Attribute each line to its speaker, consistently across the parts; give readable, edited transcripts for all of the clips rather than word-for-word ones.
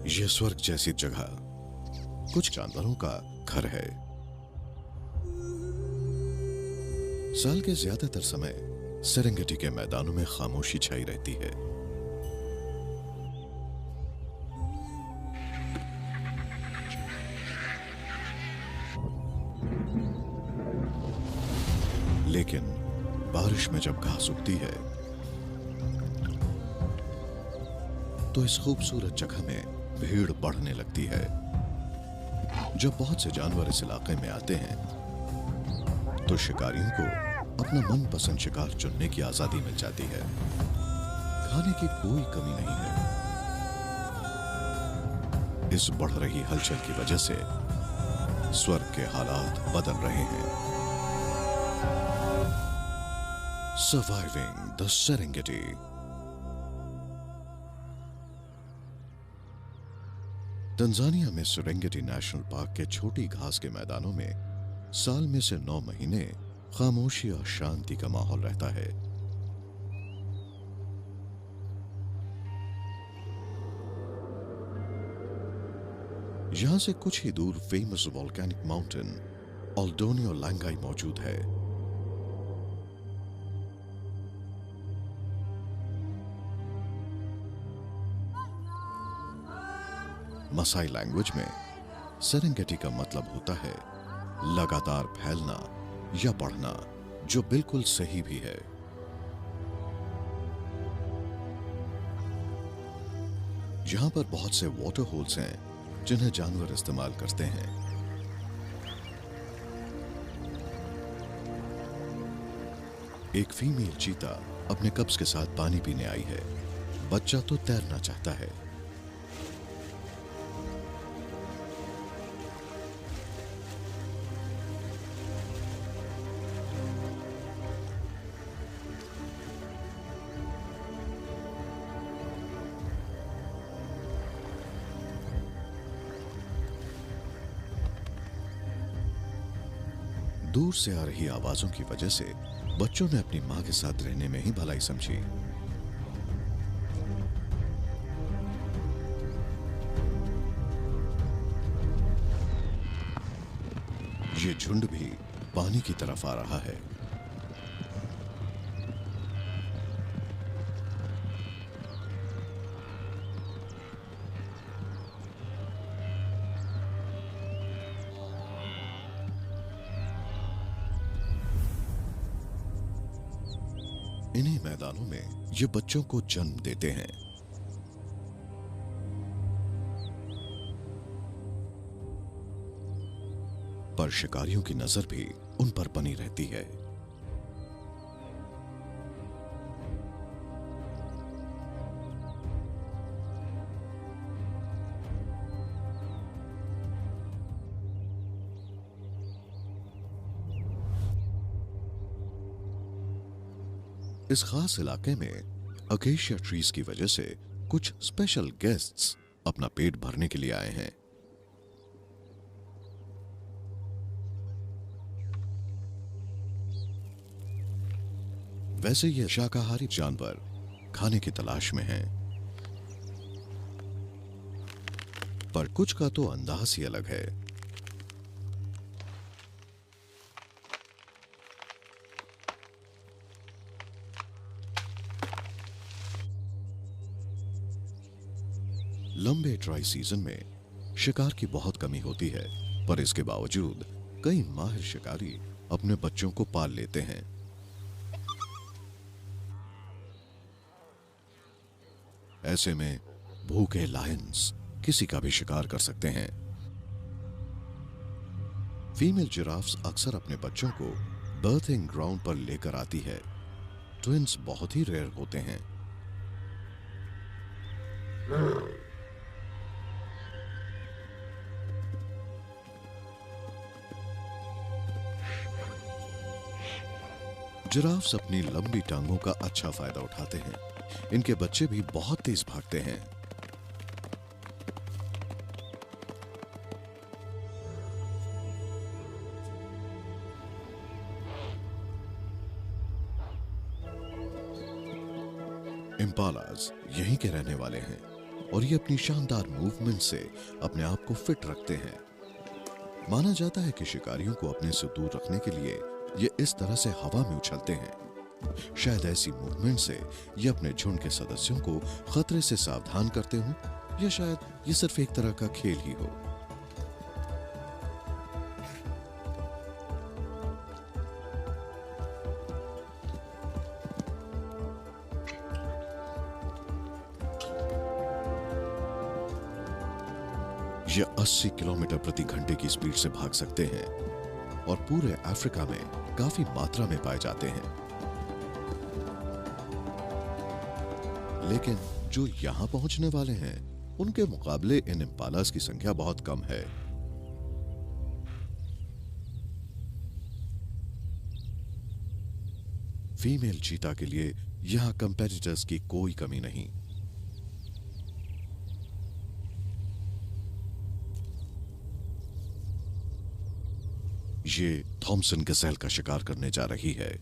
Speaker 1: ये स्वर्ग जैसी जगह कुछ जानवरों का घर है। साल के ज्यादातर समय सेरेंगेटी के मैदानों में खामोशी छाई रहती है। लेकिन बारिश में जब घास उगती है तो इस खूबसूरत जगह में भीड़ बढ़ने लगती है। जब बहुत से जानवर इस इलाके में आते हैं तो शिकारियों को अपना मनपसंद शिकार चुनने की आजादी मिल जाती है। खाने की कोई कमी नहीं है। इस बढ़ रही हलचल की वजह से स्वर्ग के हालात बदल रहे हैं। Surviving the Serengeti. तंजानिया में सेरेंगेटी नेशनल पार्क के छोटी घास के मैदानों में साल में से 9 महीने खामोशी और शांति का माहौल रहता है। यहां से कुछ ही दूर फेमस वोल्केनिक माउंटेन ऑल्डोनियो लैंगाई मौजूद है। मसाई लैंग्वेज में सेरेंगेटी का मतलब होता है लगातार फैलना या बढ़ना, जो बिल्कुल सही भी है। यहां पर बहुत से वाटर होल्स हैं जिन्हें जानवर इस्तेमाल करते हैं। एक फीमेल चीता अपने कब्ज के साथ पानी पीने आई है। बच्चा तो तैरना चाहता है। दूर से आ रही आवाजों की वजह से बच्चों ने अपनी मां के साथ रहने में ही भलाई समझी। ये झुंड भी पानी की तरफ आ रहा है। इन्हीं मैदानों में ये बच्चों को जन्म देते हैं। पर शिकारियों की नजर भी उन पर बनी रहती है। इस खास इलाके में अकेशिया ट्रीज की वजह से कुछ स्पेशल गेस्ट्स अपना पेट भरने के लिए आए हैं। वैसे ये शाकाहारी जानवर खाने की तलाश में हैं, पर कुछ का तो अंदाज ही अलग है। लंबे ड्राई सीजन में शिकार की बहुत कमी होती है, पर इसके बावजूद कई माहिर शिकारी अपने बच्चों को पाल लेते हैं। ऐसे में भूखे लायंस किसी का भी शिकार कर सकते हैं। फीमेल जिराफ्स अक्सर अपने बच्चों को बर्थिंग ग्राउंड पर लेकर आती है। ट्विंस बहुत ही रेयर होते हैं। जिराफ्स अपनी लंबी टांगों का अच्छा फायदा उठाते हैं। इनके बच्चे भी बहुत तेज भागते हैं। इम्पालाज यहीं के रहने वाले हैं। और ये अपनी शानदार मूवमेंट से अपने आप को फिट रखते हैं। माना जाता है कि शिकारियों को अपने से दूर रखने के लिए ये इस तरह से हवा में उछलते हैं। शायद ऐसी मूवमेंट से ये अपने झुंड के सदस्यों को खतरे से सावधान करते हों, या शायद ये सिर्फ एक तरह का खेल ही हो। ये 80 किलोमीटर प्रति घंटे की स्पीड से भाग सकते हैं और पूरे अफ्रीका में काफी मात्रा में पाए जाते हैं। लेकिन जो यहां पहुंचने वाले हैं, उनके मुकाबले इन इम्पालास की संख्या बहुत कम है। फीमेल चीता के लिए यहां कंपेटिटर्स की कोई कमी नहीं। ये थॉमसन गज़ेल का शिकार करने जा रही है।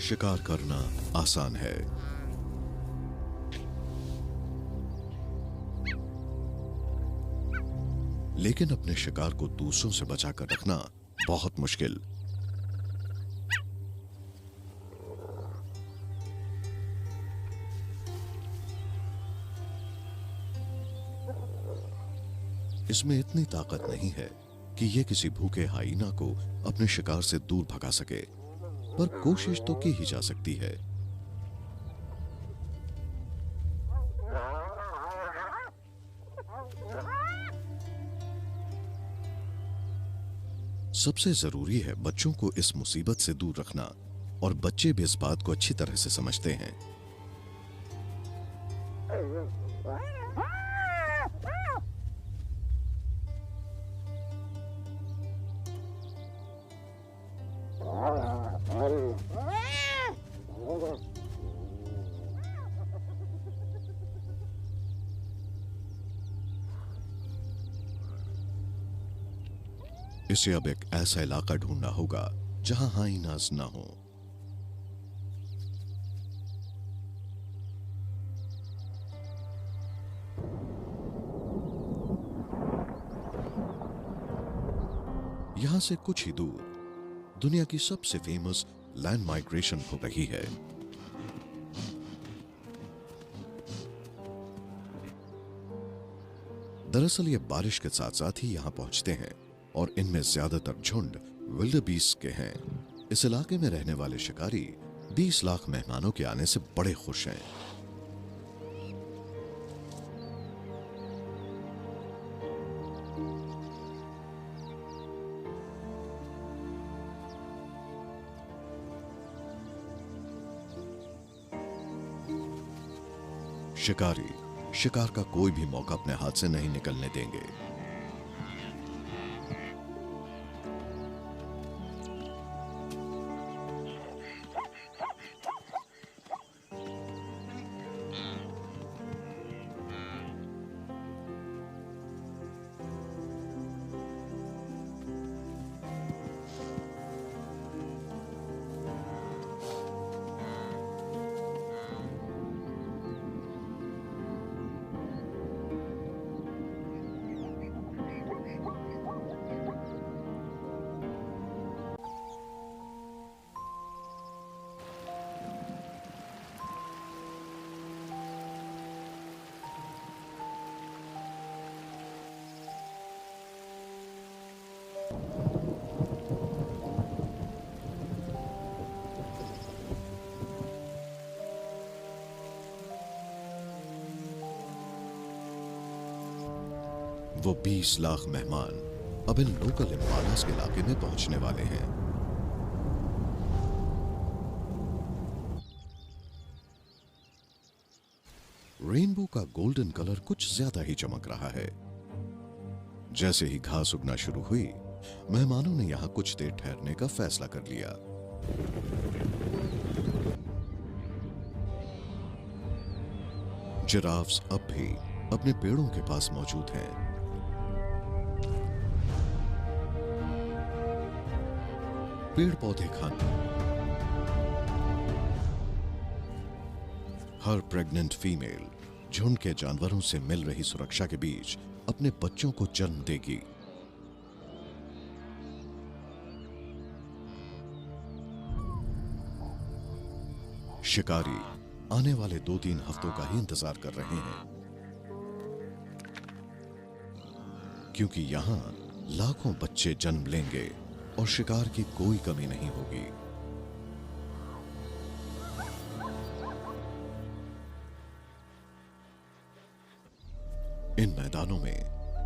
Speaker 1: शिकार करना आसान है, लेकिन अपने शिकार को दूसरों से बचाकर रखना बहुत मुश्किल। इसमें इतनी ताकत नहीं है कि यह किसी भूखे हाइना को अपने शिकार से दूर भगा सके, पर कोशिश तो की ही जा सकती है। सबसे जरूरी है बच्चों को इस मुसीबत से दूर रखना, और बच्चे भी इस बात को अच्छी तरह से समझते हैं। इसे अब एक ऐसा इलाका ढूंढना होगा जहां हाइनास ना हो। यहां से कुछ ही दूर दुनिया की सबसे फेमस लैंड माइग्रेशन हो रही है। दरअसल ये बारिश के साथ साथ ही यहां पहुंचते हैं, और इनमें ज्यादातर झुंड विल्डेबीस्ट के हैं। इस इलाके में रहने वाले शिकारी 20 लाख मेहमानों के आने से बड़े खुश हैं। शिकारी शिकार का कोई भी मौका अपने हाथ से नहीं निकलने देंगे। वो 20 लाख मेहमान अब इन लोकल इम्पालास के इलाके में पहुंचने वाले हैं। रेनबो का गोल्डन कलर कुछ ज्यादा ही चमक रहा है। जैसे ही घास उगना शुरू हुई, मेहमानों ने यहां कुछ देर ठहरने का फैसला कर लिया। जिराफ्स अब भी अपने पेड़ों के पास मौजूद हैं। पेड़ पौधे खाने। हर प्रेग्नेंट फीमेल झुंड के जानवरों से मिल रही सुरक्षा के बीच अपने बच्चों को जन्म देगी। शिकारी आने वाले 2-3 हफ्तों का ही इंतजार कर रहे हैं, क्योंकि यहां लाखों बच्चे जन्म लेंगे और शिकार की कोई कमी नहीं होगी। इन मैदानों में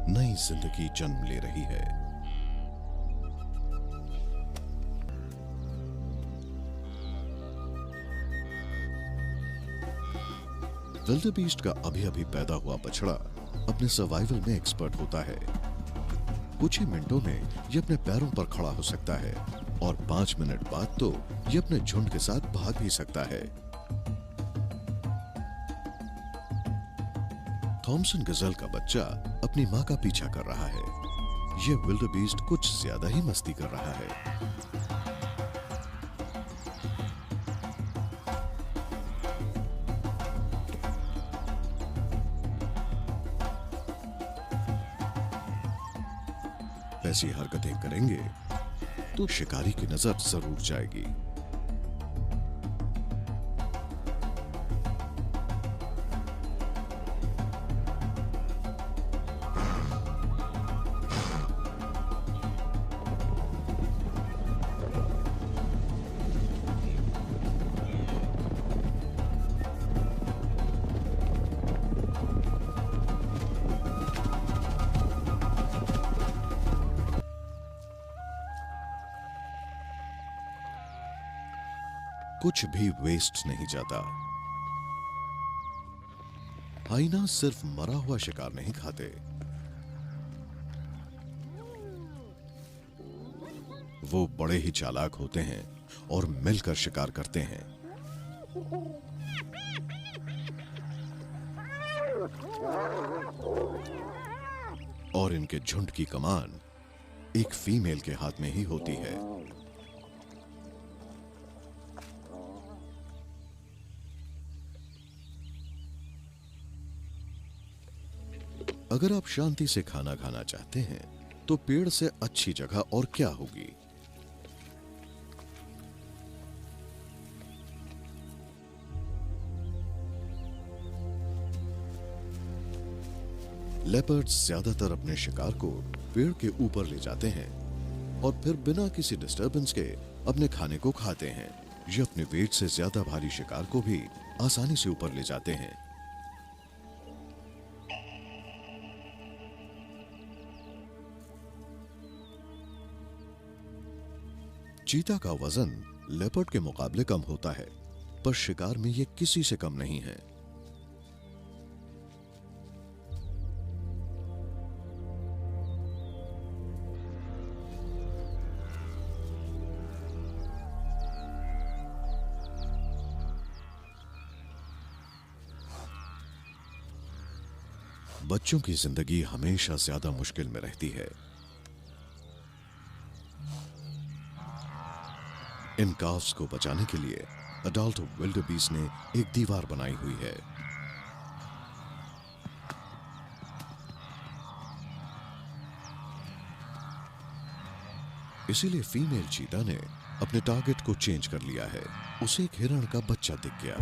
Speaker 1: नई जिंदगी जन्म ले रही है। विल्डेबीस्ट का अभी अभी पैदा हुआ बछड़ा अपने सर्वाइवल में एक्सपर्ट होता है। कुछ ही मिनटों में ये अपने पैरों पर खड़ा हो सकता है और 5 मिनट बाद तो ये अपने झुंड के साथ भाग भी सकता है। थॉमसन गजल का बच्चा अपनी मां का पीछा कर रहा है। ये विल्डेबीस्ट कुछ ज्यादा ही मस्ती कर रहा है। ऐसी हरकतें करेंगे तो शिकारी की नजर जरूर जाएगी। कुछ भी वेस्ट नहीं जाता। हाइना सिर्फ मरा हुआ शिकार नहीं खाते, वो बड़े ही चालाक होते हैं और मिलकर शिकार करते हैं। और इनके झुंड की कमान एक फीमेल के हाथ में ही होती है। अगर आप शांति से खाना खाना चाहते हैं तो पेड़ से अच्छी जगह और क्या होगी। लेपर्ड्स ज्यादातर अपने शिकार को पेड़ के ऊपर ले जाते हैं और फिर बिना किसी डिस्टरबेंस के अपने खाने को खाते हैं। ये अपने वेट से ज्यादा भारी शिकार को भी आसानी से ऊपर ले जाते हैं। चीता का वजन लेपर्ड के मुकाबले कम होता है, पर शिकार में यह किसी से कम नहीं है। बच्चों की जिंदगी हमेशा ज्यादा मुश्किल में रहती है। इन काफ्स को बचाने के लिए अडल्ट विल्डेबीस्ट ने एक दीवार बनाई हुई है। इसीलिए फीमेल चीता ने अपने टारगेट को चेंज कर लिया है। उसे एक हिरण का बच्चा दिख गया।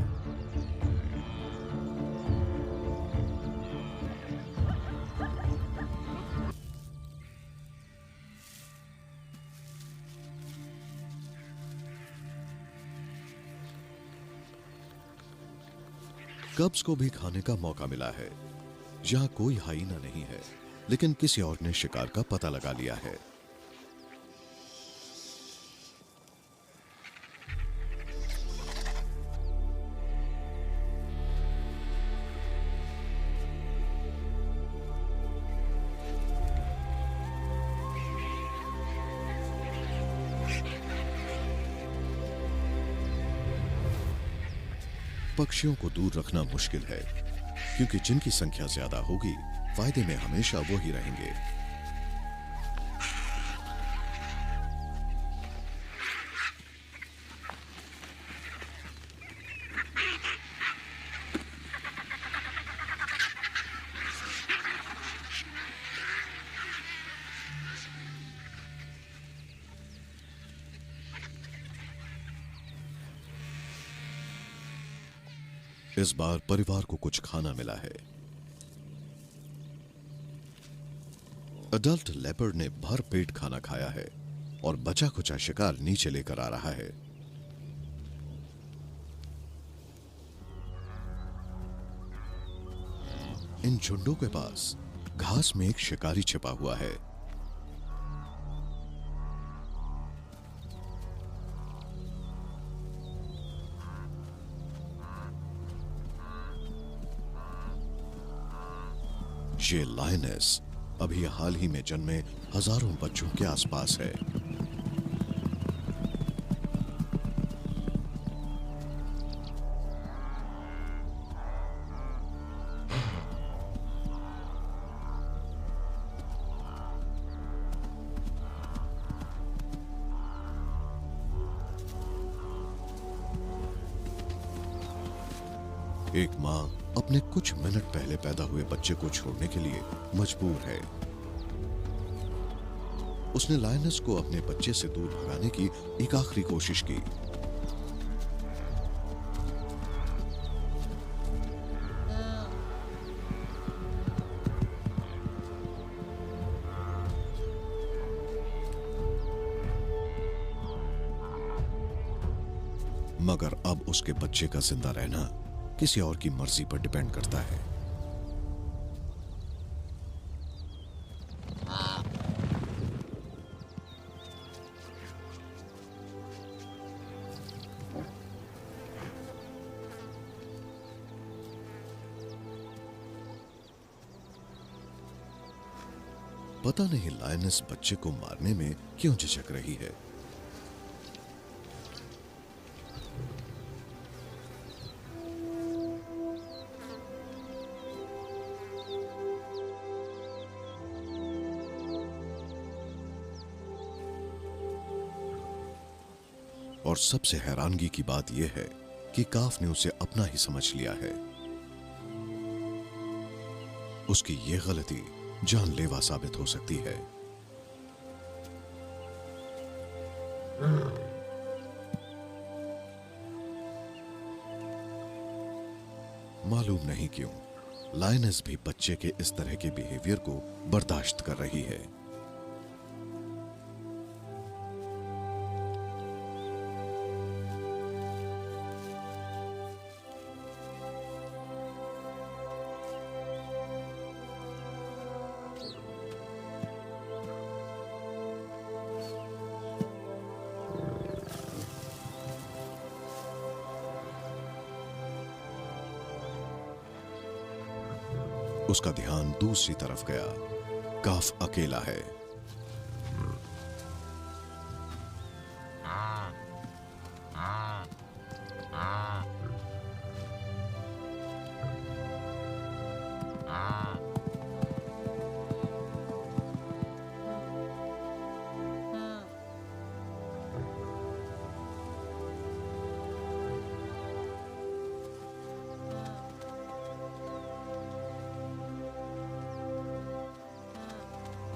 Speaker 1: कब्स को भी खाने का मौका मिला है। यहां कोई हाइना नहीं है, लेकिन किसी और ने शिकार का पता लगा लिया है। पक्षियों को दूर रखना मुश्किल है, क्योंकि जिनकी संख्या ज्यादा होगी, फायदे में हमेशा वो ही रहेंगे। इस बार परिवार को कुछ खाना मिला है। अडल्ट लेपर्ड ने भर पेट खाना खाया है और बचा खुचा शिकार नीचे लेकर आ रहा है। इन झुंडों के पास घास में एक शिकारी छिपा हुआ है। ये लायनेस अभी हाल ही में जन्मे हजारों बच्चों के आसपास है। एक मां अपने कुछ मिनट पहले पैदा हुए बच्चे को छोड़ने के लिए मजबूर है। उसने लायनस को अपने बच्चे से दूर भगाने की एक आखिरी कोशिश की। मगर अब उसके बच्चे का जिंदा रहना किसी और की मर्जी पर डिपेंड करता है। पता नहीं लायनेस बच्चे को मारने में क्यों झिझक रही है। और सबसे हैरानगी की बात यह है कि काफ ने उसे अपना ही समझ लिया है। उसकी यह गलती जानलेवा साबित हो सकती है। मालूम नहीं क्यों लायनेस भी बच्चे के इस तरह के बिहेवियर को बर्दाश्त कर रही है। उसका ध्यान दूसरी तरफ गया। काफ अकेला है।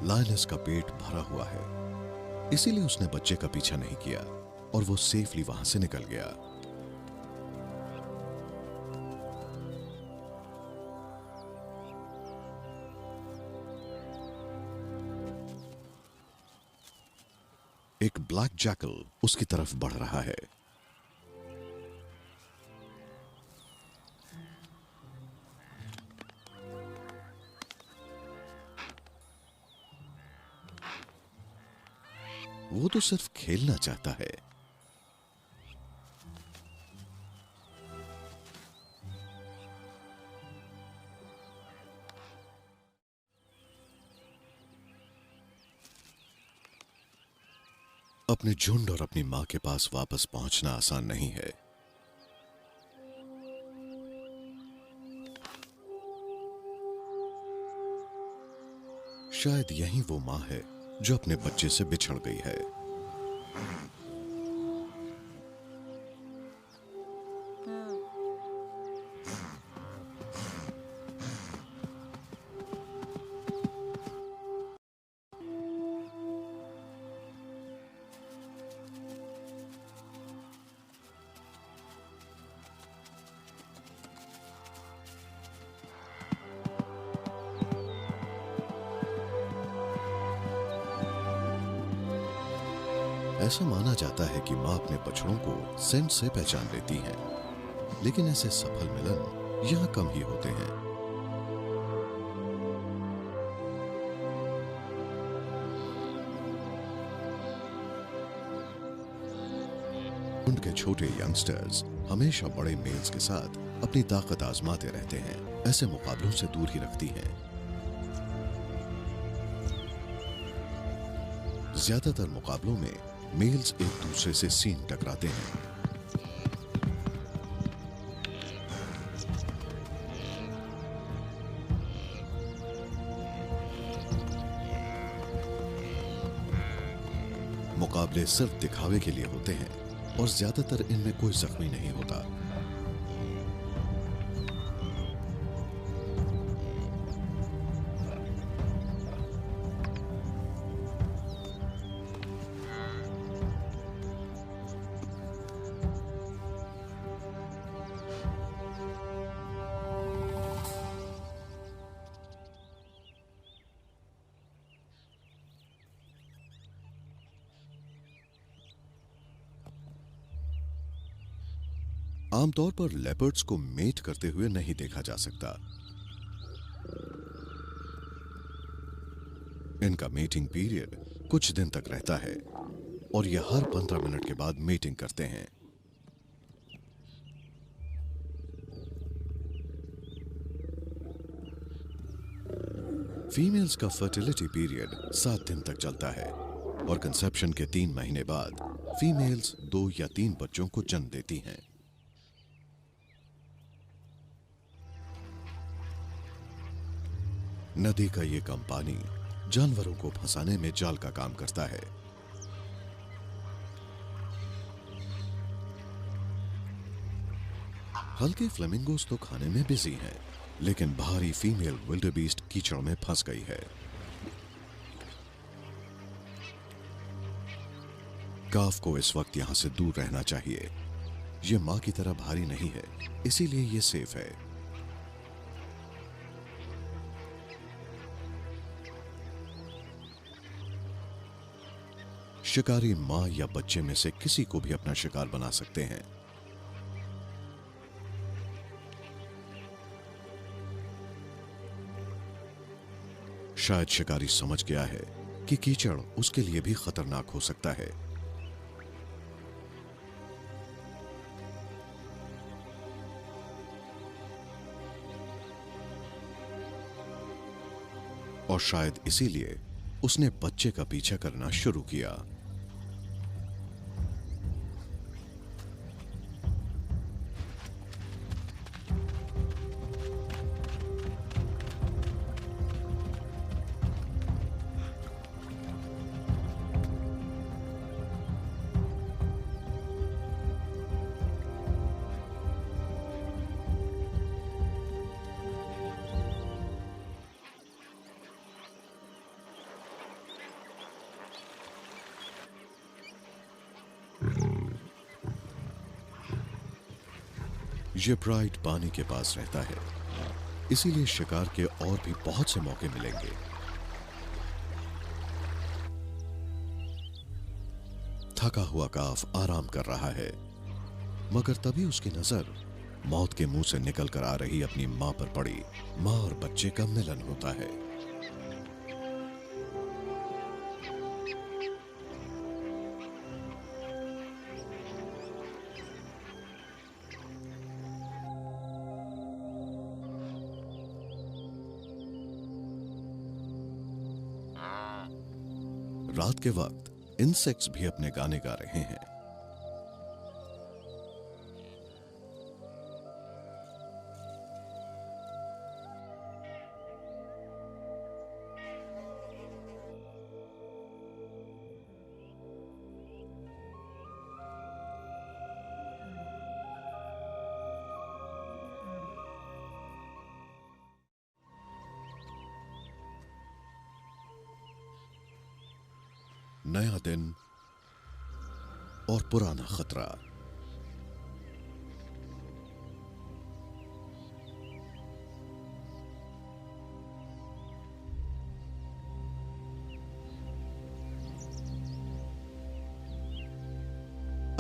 Speaker 1: लायनेस का पेट भरा हुआ है, इसीलिए उसने बच्चे का पीछा नहीं किया और वो सेफली वहां से निकल गया। एक ब्लैक जैकल उसकी तरफ बढ़ रहा है। वो तो सिर्फ खेलना चाहता है। अपने झुंड और अपनी मां के पास वापस पहुंचना आसान नहीं है। शायद यही वो मां है जो अपने बच्चे से बिछड़ गई है। ऐसा माना जाता है कि मां अपने बछड़ों को सेंट से पहचान लेती है, लेकिन ऐसे सफल मिलन यहां कम ही होते हैं। उनके छोटे यंगस्टर्स हमेशा बड़े मेल्स के साथ अपनी ताकत आजमाते रहते हैं। ऐसे मुकाबलों से दूर ही रखती हैं। ज्यादातर मुकाबलों में मेल्स एक दूसरे से सींग टकराते हैं। मुकाबले सिर्फ दिखावे के लिए होते हैं और ज्यादातर इनमें कोई जख्मी नहीं होता। आमतौर पर लेपर्ड्स को मेट करते हुए नहीं देखा जा सकता। इनका मीटिंग पीरियड कुछ दिन तक रहता है और यह हर 15 मिनट के बाद मीटिंग करते हैं। फीमेल्स का फर्टिलिटी पीरियड 7 दिन तक चलता है और कंसेप्शन के 3 महीने बाद फीमेल्स 2 या 3 बच्चों को जन्म देती हैं। नदी का ये कम पानी जानवरों को फंसाने में जाल का काम करता है। हल्के फ्लेमिंगोस तो खाने में बिजी हैं, लेकिन भारी फीमेल विल्डेबीस्ट कीचड़ में फंस गई है। काफ को इस वक्त यहां से दूर रहना चाहिए। ये मां की तरह भारी नहीं है, इसीलिए ये सेफ है। शिकारी मां या बच्चे में से किसी को भी अपना शिकार बना सकते हैं। शायद शिकारी समझ गया है कि कीचड़ उसके लिए भी खतरनाक हो सकता है। और शायद इसीलिए उसने बच्चे का पीछा करना शुरू किया। ये ब्राइट पानी के पास रहता है, इसीलिए शिकार के और भी बहुत से मौके मिलेंगे। थका हुआ काफ आराम कर रहा है, मगर तभी उसकी नजर मौत के मुंह से निकलकर आ रही अपनी मां पर पड़ी। मां और बच्चे का मिलन होता है। रात के वक्त इंसेक्ट्स भी अपने गाने गा रहे हैं। नया दिन और पुराना खतरा।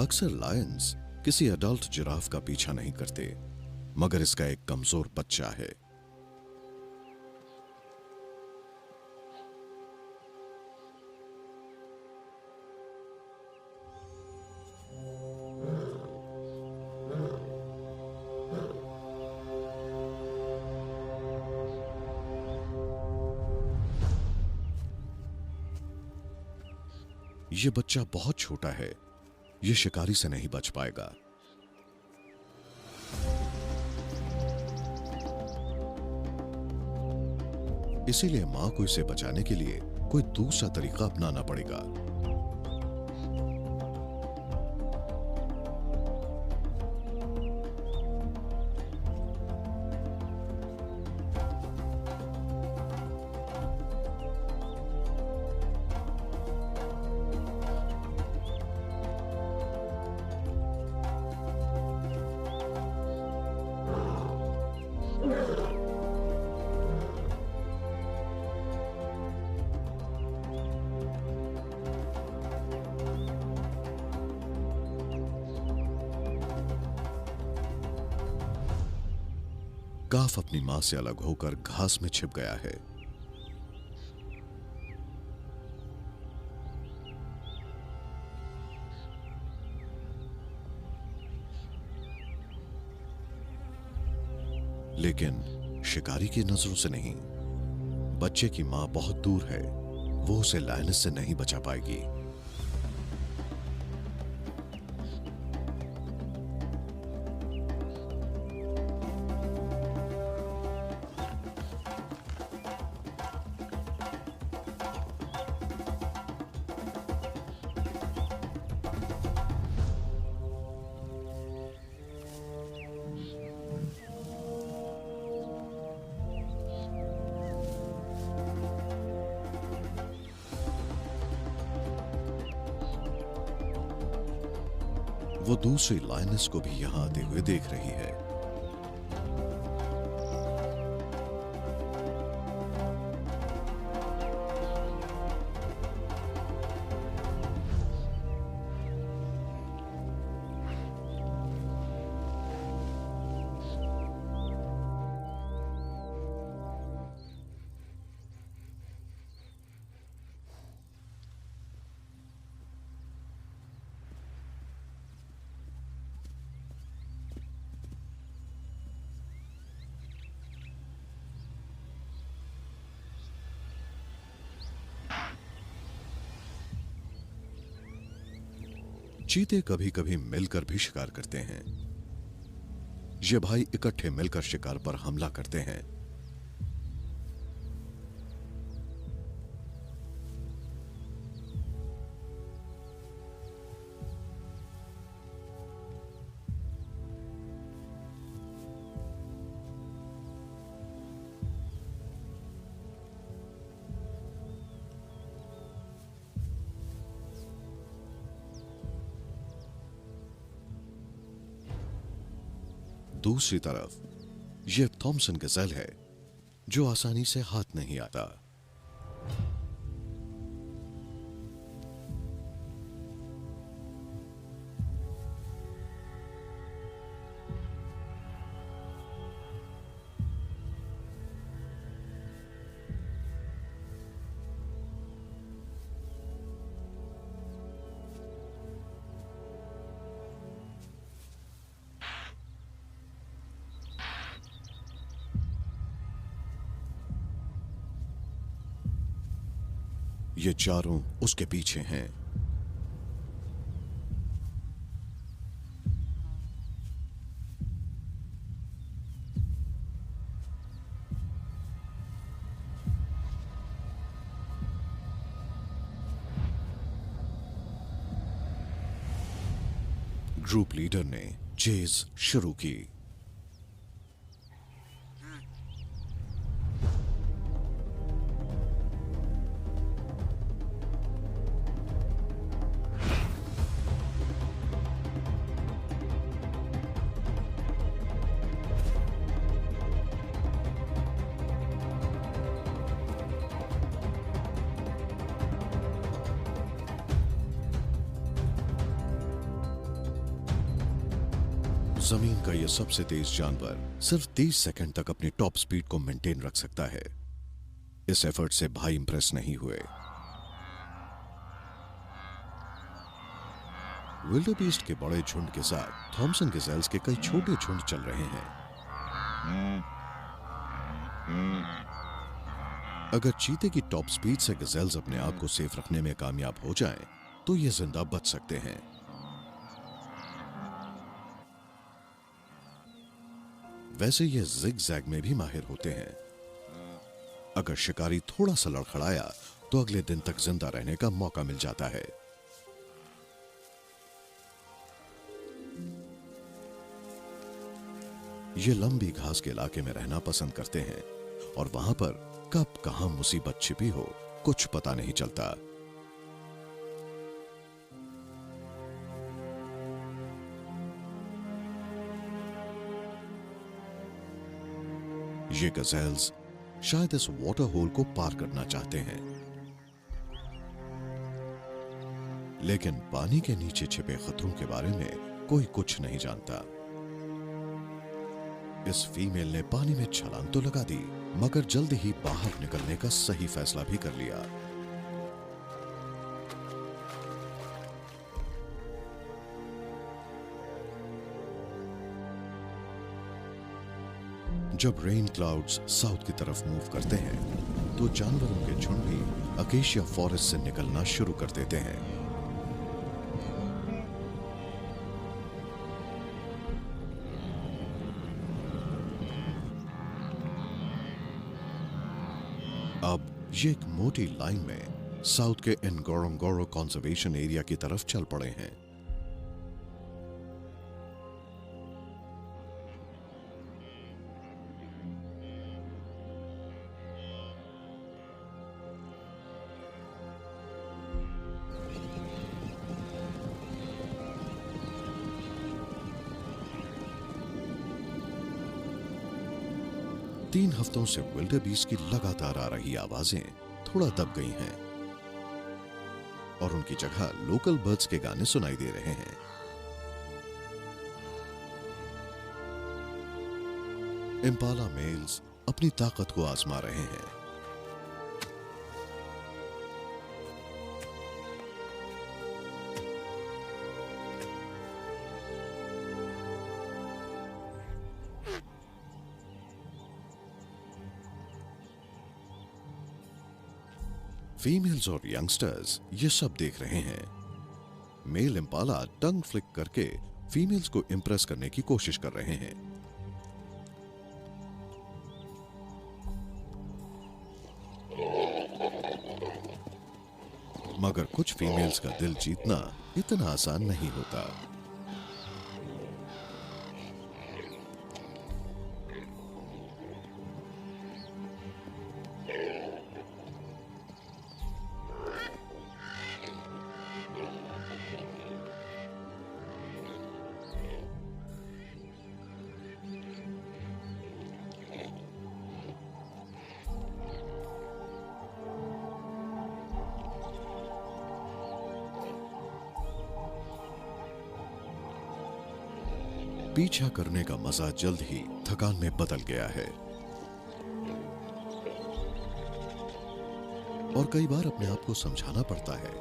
Speaker 1: अक्सर लायंस किसी अडल्ट जिराफ का पीछा नहीं करते, मगर इसका एक कमजोर बच्चा है। यह बच्चा बहुत छोटा है, यह शिकारी से नहीं बच पाएगा। इसीलिए मां को इसे बचाने के लिए कोई दूसरा तरीका अपनाना पड़ेगा। काफ अपनी मां से अलग होकर घास में छिप गया है। लेकिन शिकारी की नजरों से नहीं। बच्चे की मां बहुत दूर है, वो उसे लायनस से नहीं बचा पाएगी। वो दूसरी लायनस को भी यहां आते हुए देख रही है। चीते कभी कभी मिलकर भी शिकार करते हैं। ये भाई इकट्ठे मिलकर शिकार पर हमला करते हैं। दूसरी तरफ यह थॉमसन गजल है जो आसानी से हाथ नहीं आता। ये चारों उसके पीछे हैं। ग्रुप लीडर ने चेज शुरू की। जमीन का यह सबसे तेज जानवर सिर्फ 30 सेकंड तक अपनी टॉप स्पीड को मेंटेन रख सकता है। इस एफर्ट से भाई इंप्रेस नहीं हुए। विल्डेबीस्ट के बड़े झुंड के साथ थॉमसन गजेल्स के कई छोटे झुंड चल रहे हैं। अगर चीते की टॉप स्पीड से गजेल्स अपने आप को सेफ रखने में कामयाब हो जाएं, तो ये जिंदा बच सकते हैं। वैसे ये जिग-जैग में भी माहिर होते हैं। अगर शिकारी थोड़ा सा लड़खड़ाया तो अगले दिन तक जिंदा रहने का मौका मिल जाता है। ये लंबी घास के इलाके में रहना पसंद करते हैं और वहां पर कब कहां मुसीबत छिपी हो कुछ पता नहीं चलता। ये गजेल्स शायद इस वाटर होल को पार करना चाहते हैं, लेकिन पानी के नीचे छिपे खतरों के बारे में कोई कुछ नहीं जानता। इस फीमेल ने पानी में छलांग तो लगा दी, मगर जल्द ही बाहर निकलने का सही फैसला भी कर लिया। जब रेन क्लाउड्स साउथ की तरफ मूव करते हैं तो जानवरों के झुंड भी अकेशिया फॉरेस्ट से निकलना शुरू कर देते हैं। अब ये एक मोटी लाइन में साउथ के एनगोरोंगोरो कंजर्वेशन एरिया की तरफ चल पड़े हैं। तीन हफ्तों से विल्डेबीस्ट की लगातार आ रही आवाजें थोड़ा दब गई हैं और उनकी जगह लोकल बर्ड्स के गाने सुनाई दे रहे हैं। इम्पाला मेल्स अपनी ताकत को आजमा रहे हैं। फीमेल्स और यंगस्टर्स ये सब देख रहे हैं। मेल इम्पाला टंग फ्लिक करके फीमेल्स को इंप्रेस करने की कोशिश कर रहे हैं। मगर कुछ फीमेल्स का दिल जीतना इतना आसान नहीं होता। पीछा करने का मजा जल्द ही थकान में बदल गया है और कई बार अपने आप को समझाना पड़ता है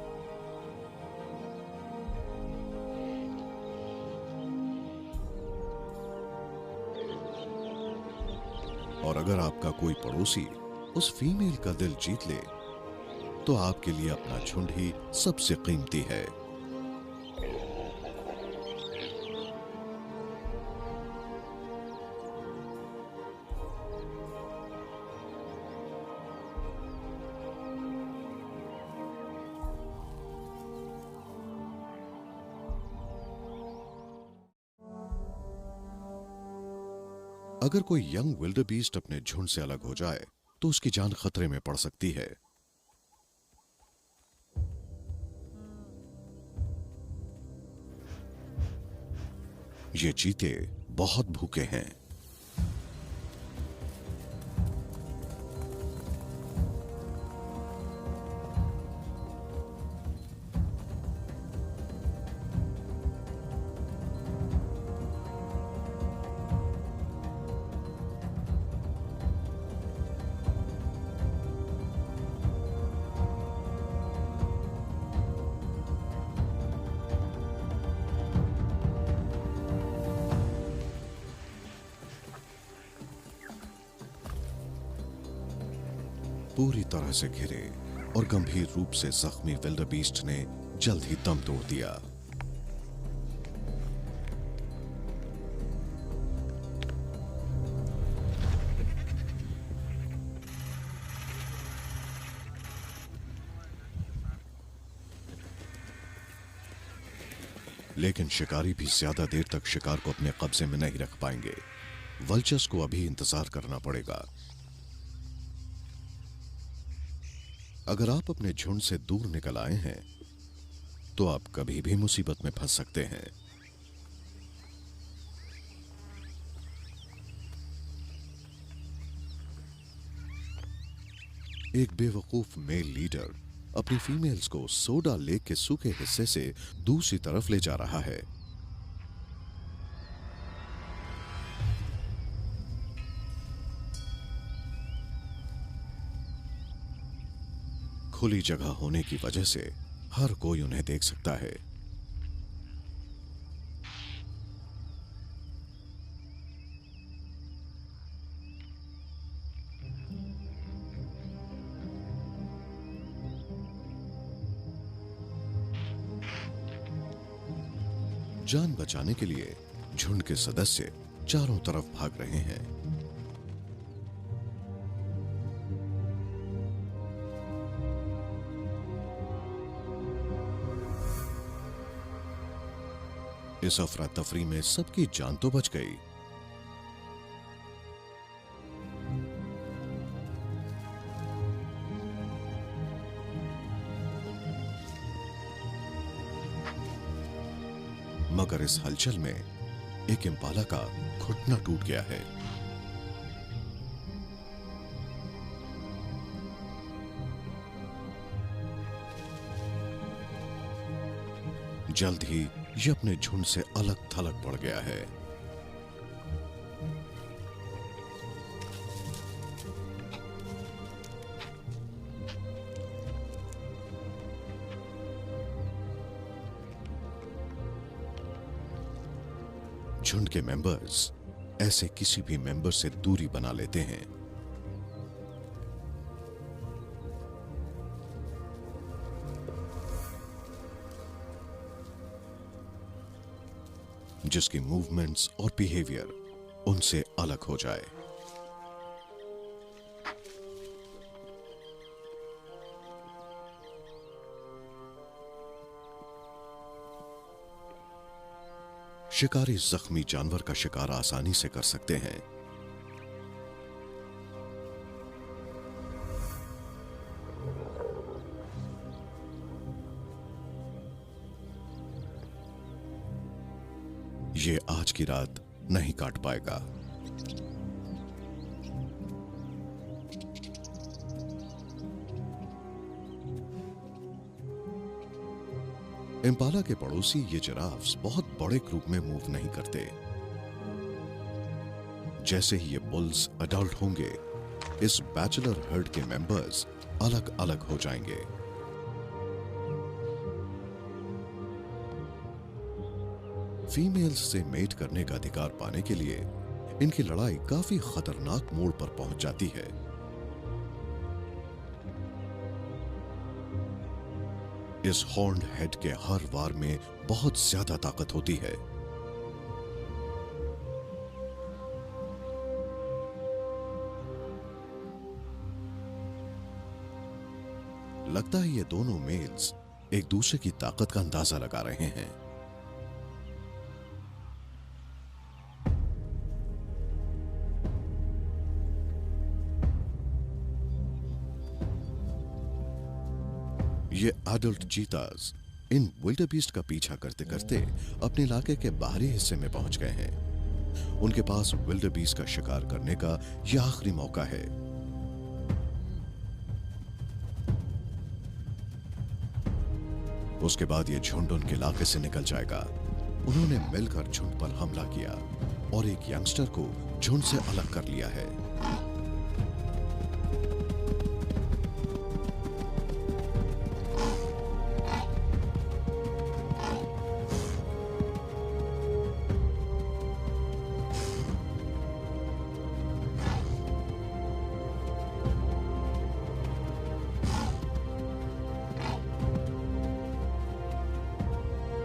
Speaker 1: और अगर आपका कोई पड़ोसी उस फीमेल का दिल जीत ले तो आपके लिए अपना झुंड ही सबसे कीमती है। अगर कोई यंग विल्डरबीस्ट अपने झुंड से अलग हो जाए तो उसकी जान खतरे में पड़ सकती है। ये चीते बहुत भूखे हैं। पूरी तरह से घिरे और गंभीर रूप से जख्मी विल्डरबीस्ट ने जल्द ही दम तोड़ दिया। लेकिन शिकारी भी ज्यादा देर तक शिकार को अपने कब्जे में नहीं रख पाएंगे। वल्चर्स को अभी इंतजार करना पड़ेगा। अगर आप अपने झुंड से दूर निकल आए हैं तो आप कभी भी मुसीबत में फंस सकते हैं। एक बेवकूफ मेल लीडर अपनी फीमेल्स को सोडा लेक के सूखे हिस्से से दूसरी तरफ ले जा रहा है। खुली जगह होने की वजह से हर कोई उन्हें देख सकता है। जान बचाने के लिए झुंड के सदस्य चारों तरफ भाग रहे हैं। इस अफरा तफरी में सबकी जान तो बच गई, मगर इस हलचल में एक इम्पाला का घुटना टूट गया है। जल्द ही ये अपने झुंड से अलग थलग पड़ गया है। झुंड के मेंबर्स ऐसे किसी भी मेंबर से दूरी बना लेते हैं। जिसकी मूवमेंट्स और बिहेवियर उनसे अलग हो जाए। शिकारी जख्मी जानवर का शिकार आसानी से कर सकते हैं। ये आज की रात नहीं काट पाएगा। इम्पाला के पड़ोसी ये जिराफ्स बहुत बड़े ग्रुप में मूव नहीं करते। जैसे ही ये बुल्स अडल्ट होंगे, इस बैचलर हर्ड के मेंबर्स अलग अलग हो जाएंगे। फीमेल्स से मेट करने का अधिकार पाने के लिए इनकी लड़ाई काफी खतरनाक मोड़ पर पहुंच जाती है। इस हॉर्न्ड हेड के हर वार में बहुत ज्यादा ताकत होती है। लगता है ये दोनों मेल्स एक दूसरे की ताकत का अंदाजा लगा रहे हैं। ये एडल्ट चीताज इन विल्डरबीस्ट का पीछा करते करते अपने इलाके के बाहरी हिस्से में पहुंच गए हैं। उनके पास विल्डरबीस्ट का शिकार करने का यह आखिरी मौका है। उसके बाद यह झुंड उनके इलाके से निकल जाएगा। उन्होंने मिलकर झुंड पर हमला किया और एक यंगस्टर को झुंड से अलग कर लिया है।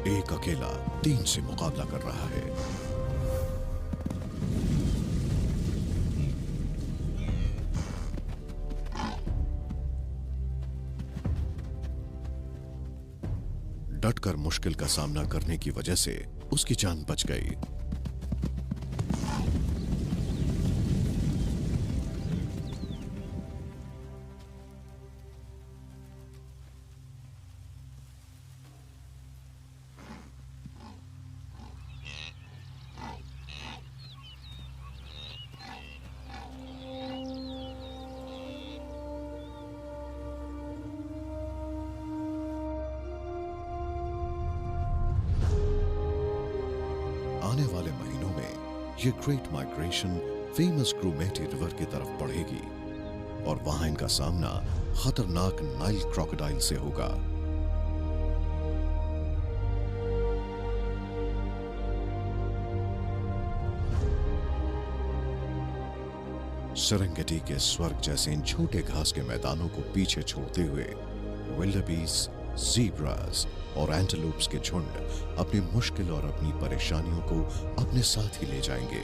Speaker 1: एक अकेला 3 से मुकाबला कर रहा है। डटकर मुश्किल का सामना करने की वजह से उसकी जान बच गई। आने वाले महीनों में ये ग्रेट माइग्रेशन फेमस क्रूमेटी रिवर की तरफ बढ़ेगी और वहां इनका सामना खतरनाक नाइल क्रोकोडाइल से होगा। सेरेंगेटी के स्वर्ग जैसे इन छोटे घास के मैदानों को पीछे छोड़ते हुए विल्डरबीस्ट, ज़ीब्रास और एंटेलोप्स के झुंड अपनी मुश्किल और अपनी परेशानियों को अपने साथ ही ले जाएंगे।